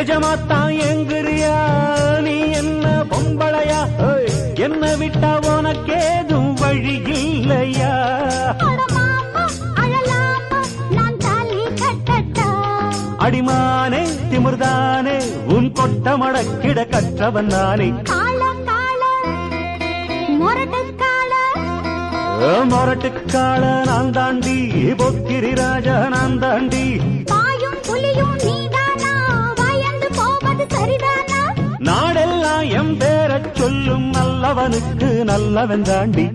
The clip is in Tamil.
நிஜமாத்தான் எங்குறியா நீ என்ன பொம்பளையா என்ன விட்டா உனக்கேதும் வழி இல்லையா அடிமானே திமிர்தானே உன் கொட்ட மடக்கிட கற்றவன் நானே மொரட்டுக்கால நான் தாண்டி பொக்கிரி ராஜா நான் தாண்டி நாடெல்லாம் எம் பேரச் சொல்லும் நல்லவனுக்கு நல்லவன் தாண்டி